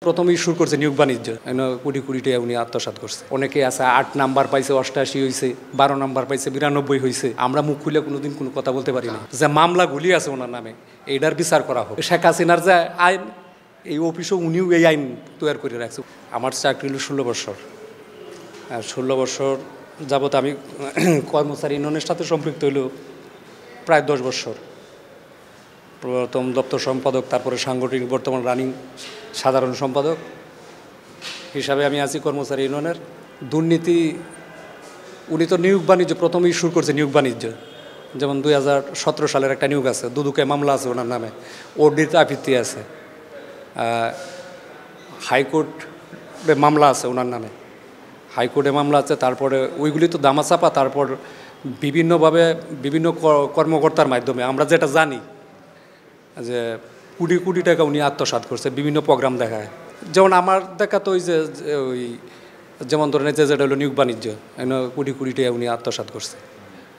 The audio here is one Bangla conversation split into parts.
প্রথমেই শুরু করছে নিয়োগ বাণিজ্য, কোটি কোটি টাকা উনি আত্মসাৎ করছে। অনেকে আছে 8 নাম্বার পাইছে 88 হয়েছে, 12 নাম্বার পাইছে 92 হয়েছে। আমরা মুখ খুলে কোনোদিন কোনো কথা বলতে পারি না। যে মামলাগুলি আছে ওনার নামে এইটার বিচার করা হোক। শেখ হাসিনার যে আইন, এই অফিসও উনিও এই আইন তৈরি করে রাখছে। আমার চাকরি হলো 16 বছর, আর 16 বছর যাবত আমি কর্মচারী ইউনিয়নের সাথে সম্পৃক্ত হইল প্রায় 10 বছর। প্রথম দপ্তর সম্পাদক, তারপরে সাংগঠনিক বর্তমান রানিং সাধারণ সম্পাদক হিসাবে আমি আছি কর্মচারী ইউনিয়নের। দুর্নীতি উনি তো নিয়োগ বাণিজ্য প্রথমেই শুরু করছে নিয়োগ বাণিজ্য। যেমন 2017 সালের একটা নিয়োগ আছে, দুদুকে মামলা আছে ওনার নামে, ওডিতে আপত্তি আছে, হাইকোর্টে মামলা আছে ওনার নামে, হাইকোর্টে মামলা আছে। তারপরে ওইগুলি তো দামাচাপা। তারপর বিভিন্নভাবে বিভিন্ন কর্মকর্তার মাধ্যমে আমরা যেটা জানি যে কোটি কোটি টাকা উনি আত্মসাৎ করছে বিভিন্ন প্রোগ্রাম দেখায়। যেমন আমার দেখা তো ওই যে ওই যেমন ধরেন যে যেটা হলো নিয়োগ বাণিজ্য, কোটি কোটি টাকা উনি আত্মসাৎ করছে।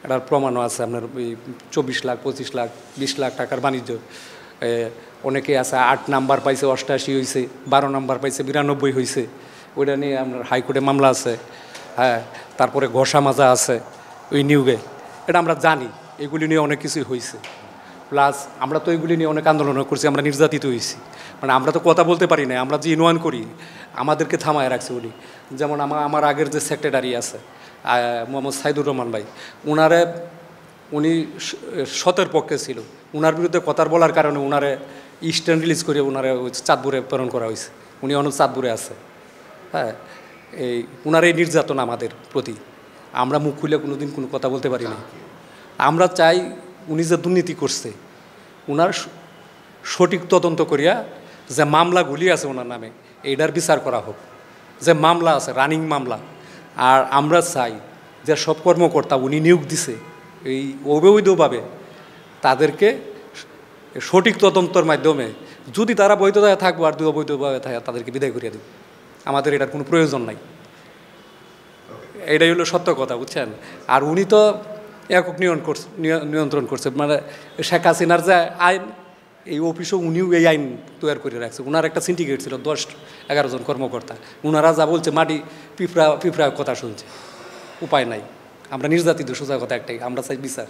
এটার প্রমাণও আছে আপনার ওই 24 লাখ 25 লাখ 20 লাখ টাকার বাণিজ্য। অনেকে আছে 8 নাম্বার পাইছে 88 হয়েছে, 12 নাম্বার পাইছে 92 হয়েছে। ওইটা নিয়ে আপনার হাইকোর্টে মামলা আছে। হ্যাঁ, তারপরে ঘষা মাজা আছে ওই নিয়োগে, এটা আমরা জানি। এগুলি নিয়ে অনেক কিছুই হয়েছে। প্লাস আমরা তো এগুলি নিয়ে অনেক আন্দোলনও করছি, আমরা নির্যাতিত হয়েছি। মানে আমরা তো কথা বলতে পারি না, আমরা যে ইউনিয়ন করি আমাদেরকে থামায় রাখছে উনি। যেমন আমার আগের যে সেক্রেটারি আছে মোহাম্মদ সাইদুর রহমান ভাই, উনি সতের পক্ষে ছিল। ওনার বিরুদ্ধে কথা বলার কারণে ওনারে স্ট্যান্ড রিলিজ করে ওনারে চাঁদপুরে প্রেরণ করা হয়েছে। উনি অনেক চাঁদপুরে আছে। হ্যাঁ, ওনার এই নির্যাতন আমাদের প্রতি, আমরা মুখ খুলে কোনোদিন কোনো কথা বলতে পারি না। আমরা চাই উনি যে দুর্নীতি করছে ওনার সঠিক তদন্ত করিয়া যে মামলাগুলি আছে ওনার নামে এইটার বিচার করা হোক। যে মামলা আছে রানিং মামলা, আর আমরা চাই যে সব কর্মকর্তা উনি নিয়োগ দিছে এই অবৈধভাবে তাদেরকে সঠিক তদন্তের মাধ্যমে, যদি তারা বৈধতায় থাকবো আর অবৈধভাবে থাকে তাদেরকে বিদায় করিয়া দেব। আমাদের এটার কোনো প্রয়োজন নাই। এটাই হলো সত্য কথা, বুঝছেন। আর উনি তো একক নিয়ন্ত্রণ করছে। মানে শেখ হাসিনার যে আইন, এই অফিসও উনিও এই আইন তৈরি করে রাখছে। ওনার একটা সিন্ডিকেট ছিল 10-11 জন কর্মকর্তা। ওনারা যা বলছে মাটি পিঁপড়া কথা শুনছে। উপায় নাই, আমরা নির্যাতিত, সোজা কথা একটাই, আমরা চাই বিচার।